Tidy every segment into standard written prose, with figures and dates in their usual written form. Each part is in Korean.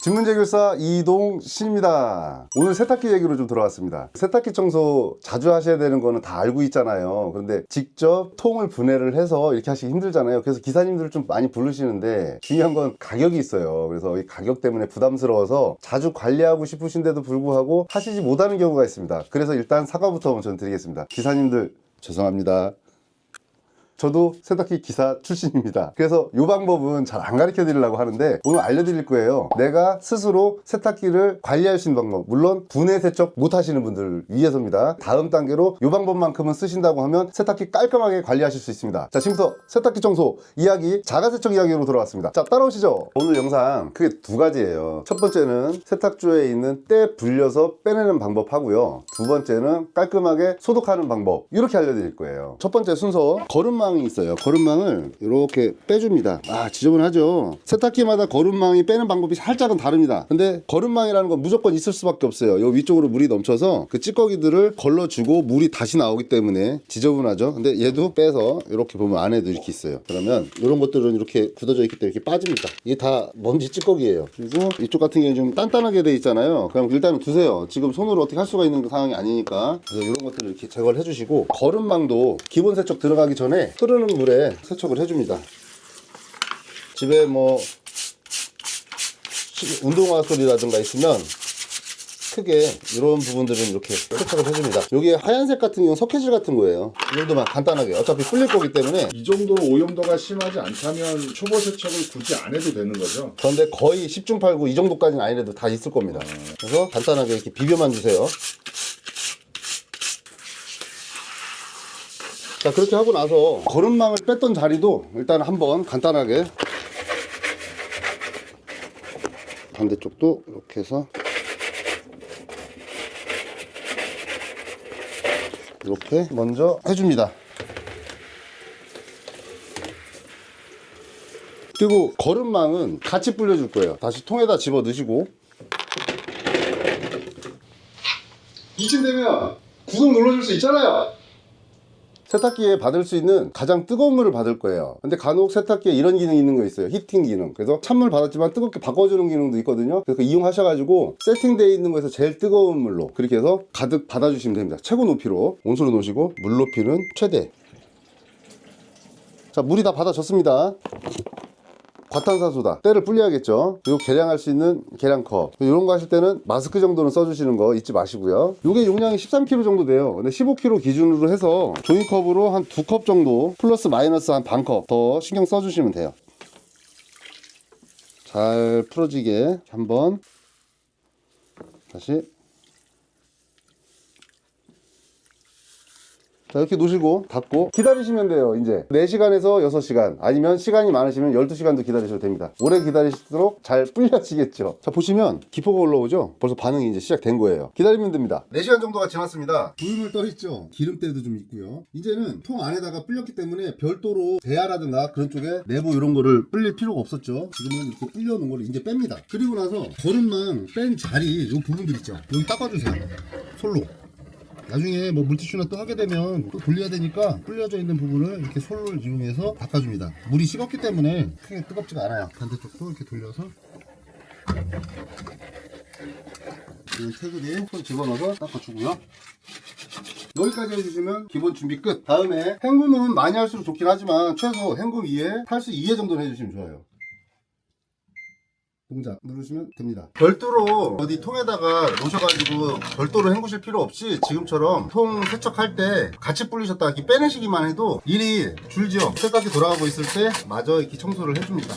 집문제결사 이동신입니다. 오늘 세탁기 얘기로 좀 들어왔습니다. 세탁기 청소 자주 하셔야 되는 거는 다 알고 있잖아요. 그런데 직접 통을 분해를 해서 이렇게 하시기 힘들잖아요. 그래서 기사님들 좀 많이 부르시는데 중요한 건 가격이 있어요. 그래서 이 가격 때문에 부담스러워서 자주 관리하고 싶으신데도 불구하고 하시지 못하는 경우가 있습니다. 그래서 일단 사과부터 먼저 드리겠습니다. 기사님들 죄송합니다. 저도 세탁기 기사 출신입니다. 그래서 이 방법은 잘 안 가르쳐 드리려고 하는데 오늘 알려드릴 거예요. 내가 스스로 세탁기를 관리할 수 있는 방법, 물론 분해 세척 못 하시는 분들 위해서입니다. 다음 단계로 이 방법만큼은 쓰신다고 하면 세탁기 깔끔하게 관리하실 수 있습니다. 자, 지금부터 세탁기 청소 이야기, 자가세척 이야기로 돌아왔습니다. 자, 따라오시죠. 오늘 영상 크게 두 가지예요. 첫 번째는 세탁조에 있는 때 불려서 빼내는 방법 하고요. 두 번째는 깔끔하게 소독하는 방법, 이렇게 알려드릴 거예요. 첫 번째 순서, 거름망이 있어요. 거름망을 이렇게 빼줍니다. 지저분하죠. 세탁기마다 거름망이 빼는 방법이 살짝은 다릅니다. 근데 거름망이라는 건 무조건 있을 수밖에 없어요. 요 위쪽으로 물이 넘쳐서 그 찌꺼기들을 걸러주고 물이 다시 나오기 때문에 지저분하죠. 근데 얘도 빼서 이렇게 보면 안에도 이렇게 있어요. 그러면 이런 것들은 이렇게 굳어져 있기 때문에 이렇게 빠집니다. 이게 다 먼지 찌꺼기예요. 그리고 이쪽 같은 경우는 좀 단단하게 돼 있잖아요. 그럼 일단은 두세요. 지금 손으로 어떻게 할 수가 있는 상황이 아니니까. 그래서 이런 것들을 이렇게 제거를 해주시고, 거름망도 기본 세척 들어가기 전에 흐르는 물에 세척을 해줍니다. 집에 뭐 운동화 소리라든가 있으면 크게 이런 부분들은 이렇게 세척을 해줍니다. 여기 하얀색 같은 경우는 석회질 같은 거예요. 이 정도만 간단하게, 어차피 풀릴 거기 때문에. 이 정도 오염도가 심하지 않다면 초보 세척을 굳이 안 해도 되는 거죠? 그런데 거의 10중 8구 이 정도까지는 아니래도 다 있을 겁니다. 그래서 간단하게 이렇게 비벼만 주세요. 자, 그렇게 하고 나서 거름망을 뺐던 자리도 일단 한번 간단하게, 반대쪽도 이렇게 해서 이렇게 먼저 해줍니다. 그리고 거름망은 같이 불려줄 거예요. 다시 통에다 집어 넣으시고, 이쯤 되면 구독 눌러줄 수 있잖아요. 세탁기에 받을 수 있는 가장 뜨거운 물을 받을 거예요. 근데 간혹 세탁기에 이런 기능이 있는 거 있어요. 히팅 기능. 그래서 찬물 받았지만 뜨겁게 바꿔주는 기능도 있거든요. 그래서 이용하셔가지고 세팅되어 있는 거에서 제일 뜨거운 물로 그렇게 해서 가득 받아주시면 됩니다. 최고 높이로 온수로 놓으시고, 물 높이는 최대. 자, 물이 다 받아졌습니다. 과탄산소다. 때를 불려야겠죠. 그리고 계량할 수 있는 계량컵, 이런 거 하실 때는 마스크 정도는 써주시는 거 잊지 마시고요. 이게 용량이 13kg 정도 돼요. 근데 15kg 기준으로 해서 종이컵으로 한 2컵 정도 플러스 마이너스 한 반컵 더 신경 써주시면 돼요. 잘 풀어지게 한번 다시. 자, 이렇게 놓으시고 닫고 기다리시면 돼요. 이제 4시간에서 6시간, 아니면 시간이 많으시면 12시간도 기다리셔도 됩니다. 오래 기다리실수록 잘 불려지겠죠. 자, 보시면 기포가 올라오죠. 벌써 반응이 이제 시작된 거예요. 기다리면 됩니다. 4시간 정도가 지났습니다. 부유물 떠있죠. 기름때도 좀 있고요. 이제는 통 안에다가 불렸기 때문에 별도로 대야라든가 그런 쪽에 내부 이런 거를 불릴 필요가 없었죠. 지금은 이렇게 불려놓은 거를 이제 뺍니다. 그리고 나서 거름망 뺀 자리, 요 부분들 있죠. 여기 닦아주세요. 솔로. 나중에 뭐 물티슈나 또 하게 되면 또 돌려야 되니까 불려져 있는 부분을 이렇게 솔로를 이용해서 닦아줍니다. 물이 식었기 때문에 크게 뜨겁지가 않아요. 반대쪽도 이렇게 돌려서 이 테두리에 손 집어넣어서 닦아주고요. 여기까지 해주시면 기본 준비 끝. 다음에 헹굼은 많이 할수록 좋긴 하지만 최소 헹굼 2회, 탈수 2회 정도는 해주시면 좋아요. 동작 누르시면 됩니다. 별도로 어디 통에다가 놓으셔가지고 별도로 헹구실 필요 없이 지금처럼 통 세척할 때 같이 불리셨다가 이렇게 빼내시기만 해도 일이 줄죠. 세탁기 돌아가고 있을 때 마저 이렇게 청소를 해줍니다.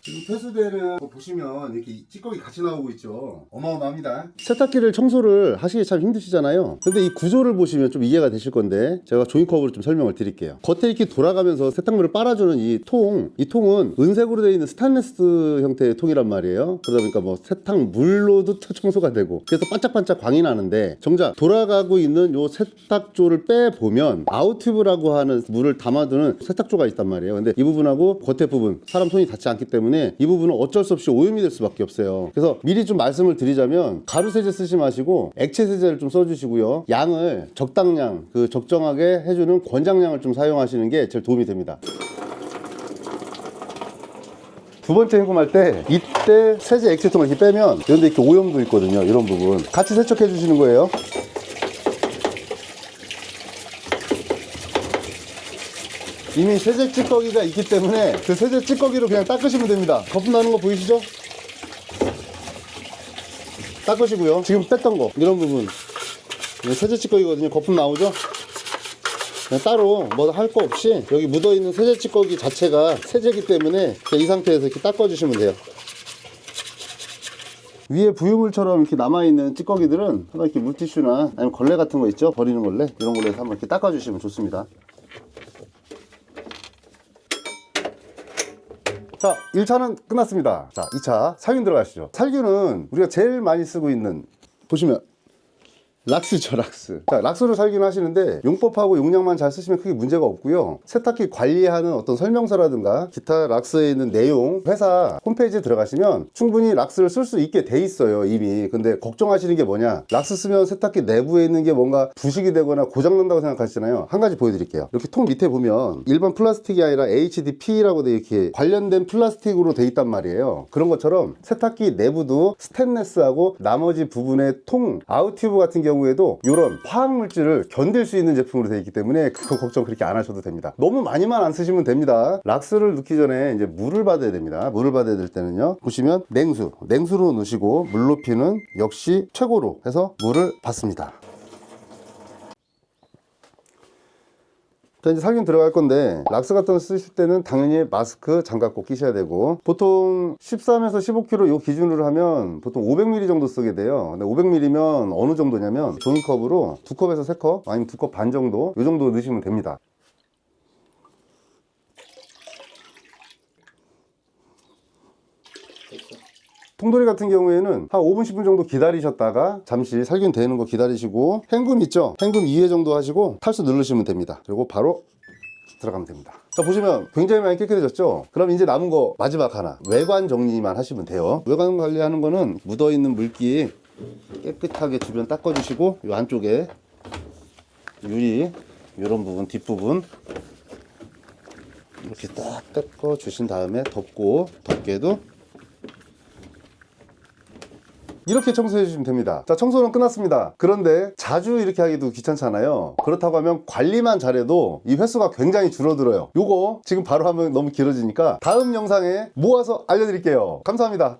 지금 폐수대를 보시면 이렇게 찌꺼기 같이 나오고 있죠. 어마어마합니다. 세탁기를 청소를 하시기 참 힘드시잖아요. 근데 이 구조를 보시면 좀 이해가 되실 건데 제가 종이컵으로 좀 설명을 드릴게요. 겉에 이렇게 돌아가면서 세탁물을 빨아주는 이 통은 은색으로 되어 있는 스테인리스 형태의 통이란 말이에요. 그러다 보니까 뭐 세탁물로도 청소가 되고 그래서 반짝반짝 광이 나는데, 정작 돌아가고 있는 요 세탁조를 빼보면 아웃튜브라고 하는 물을 담아두는 세탁조가 있단 말이에요. 근데 이 부분하고 겉에 부분, 사람 손이 닿지 않기 때문에 이 부분은 어쩔 수 없이 오염이 될 수밖에 없어요. 그래서 미리 좀 말씀을 드리자면 가루 세제 쓰지 마시고 액체 세제를 좀 써주시고요. 양을 적당량, 적정하게 해주는 권장량을 좀 사용하시는 게 제일 도움이 됩니다. 두 번째 헹굼할 때 이때 세제 액체통을 이렇게 빼면 이런데 이렇게 오염도 있거든요. 이런 부분 같이 세척해 주시는 거예요. 이미 세제 찌꺼기가 있기 때문에 그 세제 찌꺼기로 그냥 닦으시면 됩니다. 거품 나는 거 보이시죠? 닦으시고요. 지금 뺐던 거 이런 부분 세제 찌꺼기거든요. 거품 나오죠? 그냥 따로 뭐 할 거 없이 여기 묻어있는 세제 찌꺼기 자체가 세제기 때문에 이 상태에서 이렇게 닦아주시면 돼요. 위에 부유물처럼 이렇게 남아있는 찌꺼기들은 한번 이렇게 물티슈나 아니면 걸레 같은 거 있죠? 버리는 걸레 이런 걸로 해서 한번 이렇게 닦아주시면 좋습니다. 자, 1차는 끝났습니다. 자, 2차 살균 들어가시죠. 살균은 우리가 제일 많이 쓰고 있는 보시면 락스죠, 락스. 자, 락스로 살균하시는데 용법하고 용량만 잘 쓰시면 크게 문제가 없고요. 세탁기 관리하는 어떤 설명서라든가 기타 락스에 있는 내용 회사 홈페이지에 들어가시면 충분히 락스를 쓸 수 있게 돼 있어요, 이미. 근데 걱정하시는 게 뭐냐, 락스 쓰면 세탁기 내부에 있는 게 뭔가 부식이 되거나 고장난다고 생각하시잖아요. 한 가지 보여드릴게요. 이렇게 통 밑에 보면 일반 플라스틱이 아니라 HDP라고 돼 이렇게 관련된 플라스틱으로 돼 있단 말이에요. 그런 것처럼 세탁기 내부도 스테인레스하고 나머지 부분의 통, 아웃튜브 같은 경우에도 이런 화학 물질을 견딜 수 있는 제품으로 되어 있기 때문에 그거 걱정 그렇게 안 하셔도 됩니다. 너무 많이만 안 쓰시면 됩니다. 락스를 넣기 전에 이제 물을 받아야 됩니다. 물을 받아야 될 때는요, 보시면 냉수로 넣으시고 물 높이는 역시 최고로 해서 물을 받습니다. 자, 이제 살균 들어갈 건데 락스 같은 거 쓰실 때는 당연히 마스크, 장갑 꼭 끼셔야 되고, 보통 13에서 15kg 요 기준으로 하면 보통 500ml 정도 쓰게 돼요. 근데 500ml면 어느 정도냐면 종이컵으로 2컵에서 3컵 아니면 2컵 반 정도, 요 정도 넣으시면 됩니다. 통돌이 같은 경우에는 한 5분 10분 정도 기다리셨다가 잠시 살균 되는 거 기다리시고 헹굼 있죠? 헹굼 2회 정도 하시고 탈수 누르시면 됩니다. 그리고 바로 들어가면 됩니다. 자, 보시면 굉장히 많이 깨끗해졌죠? 그럼 이제 남은 거 마지막 하나, 외관 정리만 하시면 돼요. 외관 관리하는 거는 묻어있는 물기 깨끗하게 주변 닦아주시고 이 안쪽에 유리 이런 부분 뒷부분 이렇게 딱 닦아주신 다음에 덮고 덮개도 이렇게 청소해 주시면 됩니다. 자, 청소는 끝났습니다. 그런데 자주 이렇게 하기도 귀찮잖아요. 그렇다고 하면 관리만 잘해도 이 횟수가 굉장히 줄어들어요. 요거 지금 바로 하면 너무 길어지니까 다음 영상에 모아서 알려드릴게요. 감사합니다.